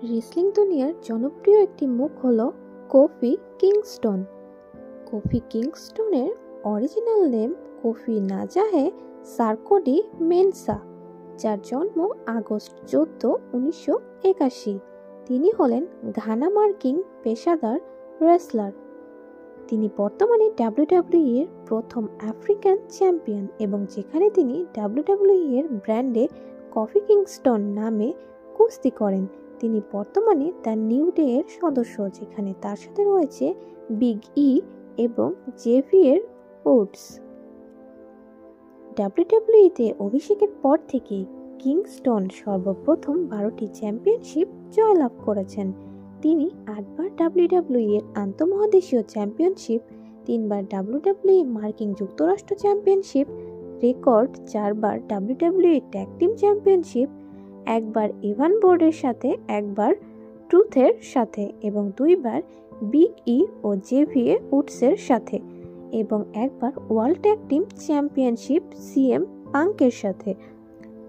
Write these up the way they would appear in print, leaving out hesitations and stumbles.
Wrestling দুনিয়ার জনপ্রিয় একটি মুখ হলো কোফি কিংস্টন। কোফি কিংস্টনের original name Kofi Nahaje Sarkodie Mensah, যার জন্ম আগস্ট 14, 1981। তিনি হলেন ঘানা মার্কিন পেশাদার রেসলার। তিনি বর্তমানে WWE এর প্রথম আফ্রিকান চ্যাম্পিয়ন এবং যেখানে তিনি WWE এর ব্র্যান্ডে কফি কিংস্টন নামে কুস্তি করেন। তিনি বর্তমানে দ্য নিউ ডে এর সদস্য, যেখানে তার সাথে রয়েছে বিগ ই এবং জেভিয়ার উডস। WWE-তে অভিষেকের পর থেকে কিংস্টন সর্বপ্রথম 12টি চ্যাম্পিয়নশিপ জয়লাভ করেছেন। তিনি 8বার WWE এর আন্তঃমহাদেশীয় চ্যাম্পিয়নশিপ, 3বার WWE মার্কিন যুক্তরাষ্ট্র চ্যাম্পিয়নশিপ, রেকর্ড 4বার WWE ট্যাগ টিম চ্যাম্পিয়নশিপ, একবার এভান বোর্ডের সাথে, একবার ট্রুথের সাথে এবং 2বার বিগ ই ও জেভিয়ার উডসের সাথে এবং একবার world tag team championship CM পাঙ্কের সাথে।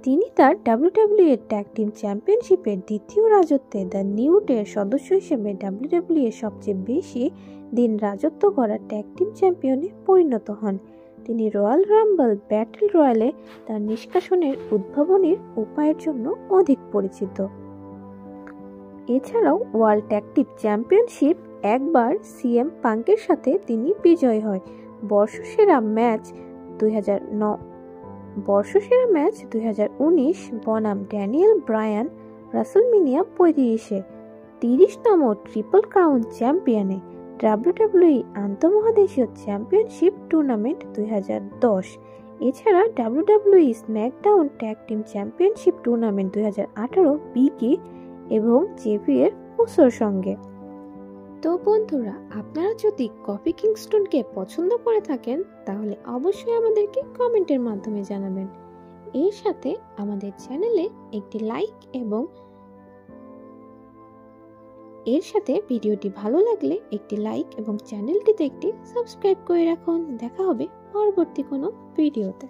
তিনি তার WWE এর ট্যাগ টিম চ্যাম্পিয়নশিপের দ্বিতীয় রাজত্বে দ্য নিউ ডে এর সদস্য হিসেবে WWE এর সবচেয়ে বেশি দিন রাজত্ব করা ট্যাগ টিম চ্যাম্পিয়নে পরিণত হন। তিনি রয়্যাল রাম্বল ব্যাটল রয়্যালে তার নিষ্কাশনের উদ্ভাবনীর উপায়ের জন্য অধিক পরিচিত। এছাড়াও ওয়ার্ল্ড ট্যাগ টিম চ্যাম্পিয়নশিপ একবার CM পাঙ্কের সাথে তিনি বিজয়ী হয়। বর্ষসেরা ম্যাচ 2019 বনাম ড্যানিয়েল ব্রায়ান রাসেলমেনিয়া 35-এ, 30তম ট্রিপল ক্রাউন চ্যাম্পিয়নে, WWE আন্তঃমহাদেশীয় চ্যাম্পিয়নশিপ টুর্নামেন্ট 2010। এছাড়া WWE SmackDown tag team championship tournament 2018 Big E এবং জেভিয়ার উসোর সঙ্গে। তো বন্ধুরা, আপনারা যদি কফি কিংস্টনকে পছন্দ করে থাকেন তাহলে অবশ্যই আমাদেরকে কমেন্টের মাধ্যমে জানাবেন। এর সাথে আমাদের চ্যানেলে একটি লাইক এবং এর সাথে ভিডিওটি ভালো লাগলে একটি লাইক এবং চ্যানেলটিতে একটি সাবস্ক্রাইব করে রাখুন। দেখা হবে পরবর্তী কোনো ভিডিওতে।